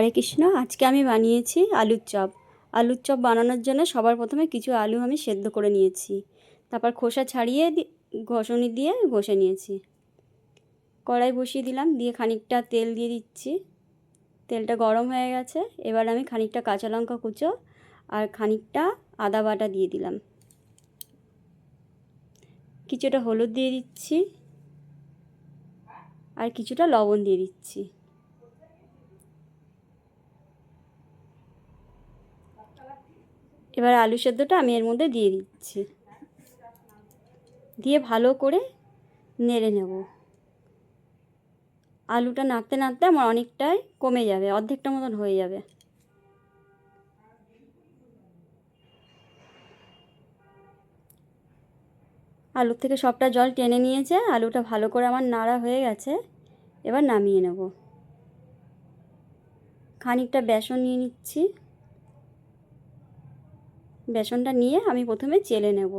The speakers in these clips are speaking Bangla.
হরে কৃষ্ণ। আজকে আমি বানিয়েছি আলুর চপ। আলুর চপ বানানোর জন্য সবার প্রথমে কিছু আলু আমি সেদ্ধ করে নিয়েছি, তারপর খোসা ছাড়িয়ে ঘষণি দিয়ে ঘষে নিয়েছি। কড়াই বসিয়ে দিলাম, দিয়ে খানিকটা তেল দিয়ে দিচ্ছি। তেলটা গরম হয়ে গেছে, এবার আমি খানিকটা কাঁচা লঙ্কা কুচো আর খানিকটা আদা বাটা দিয়ে দিলাম। কিছুটা হলুদ দিয়ে দিচ্ছি আর কিছুটা লবণ দিয়ে দিচ্ছি। এবার আলু সেদ্ধটা আমি এর মধ্যে দিয়ে দিচ্ছি, দিয়ে ভালো করে নেড়ে নেব। আলুটা নাড়তে নাড়তে আমার অনেকটাই কমে যাবে, অর্ধেকটা মতন হয়ে যাবে। আলুর থেকে সবটা জল টেনে নিয়েছে, আলুটা ভালো করে আমার নাড়া হয়ে গেছে। এবার নামিয়ে নেব। খানিকটা বেসন নিয়ে নিচ্ছি। বেসনটা নিয়ে আমি প্রথমে চেলে নেব।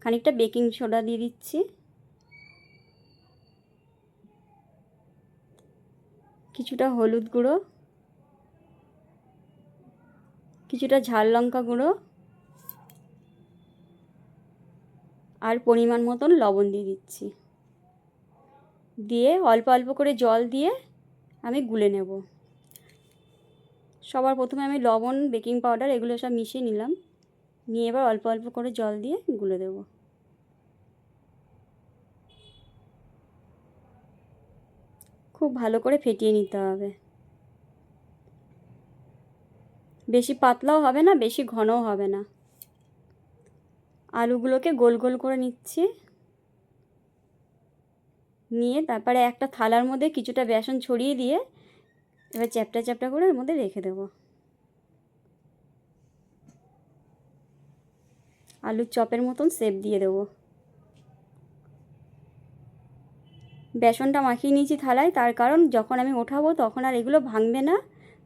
খানিকটা বেকিং সোডা দিয়ে দিচ্ছি, কিছুটা হলুদ গুঁড়ো, কিছুটা ঝাল লঙ্কা গুঁড়ো আর পরিমাণ মতন লবণ দিয়ে দিচ্ছি। দিয়ে অল্প অল্প করে জল দিয়ে আমি গুলে নেব। সবার প্রথমে আমি লবণ, বেকিং পাউডার এগুলো সব মিশিয়ে নিলাম, নিয়ে এবার অল্প অল্প করে জল দিয়ে গুলে দেব। খুব ভালো করে ফেটিয়ে নিতে হবে। বেশি পাতলাও হবে না, বেশি ঘনও হবে না। আলুগুলোকে গোল গোল করে নিচ্ছি, নিয়ে তারপরে একটা থালার মধ্যে কিছুটা বেসন ছড়িয়ে দিয়ে এবার চ্যাপটা চ্যাপটা করে এর মধ্যে রেখে দেব। আলুর চপের মতন শেপ দিয়ে দেব। বেসনটা মাখিয়ে নিয়েছি থালায়, তার কারণ যখন আমি ওঠাবো তখন আর এগুলো ভাঙবে না,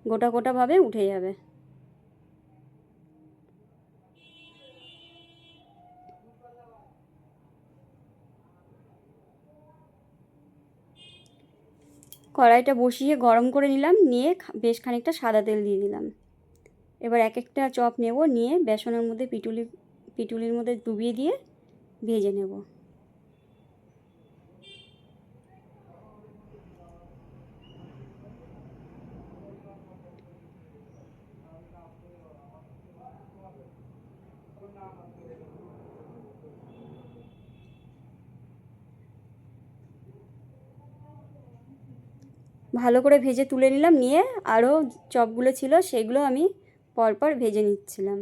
গোটা গোটাভাবে উঠে যাবে। কড়াইটা বসিয়ে গরম করে নিলাম, নিয়ে বেশ খানিকটা সাদা তেল দিয়ে দিলাম। এবার এক একটা চপ নেব, নিয়ে বেসনের মধ্যে পিটুলির মধ্যে ডুবিয়ে দিয়ে ভেজে নেব। ভালো করে ভেজে তুলে নিলাম, নিয়ে আরও চপগুলো ছিল সেগুলো আমি পরপর ভেজে নিচ্ছিলাম।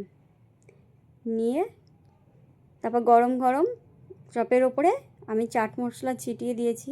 নিয়ে তারপর গরম গরম চপের ওপরে আমি চাট মশলা ছিটিয়ে দিয়েছি।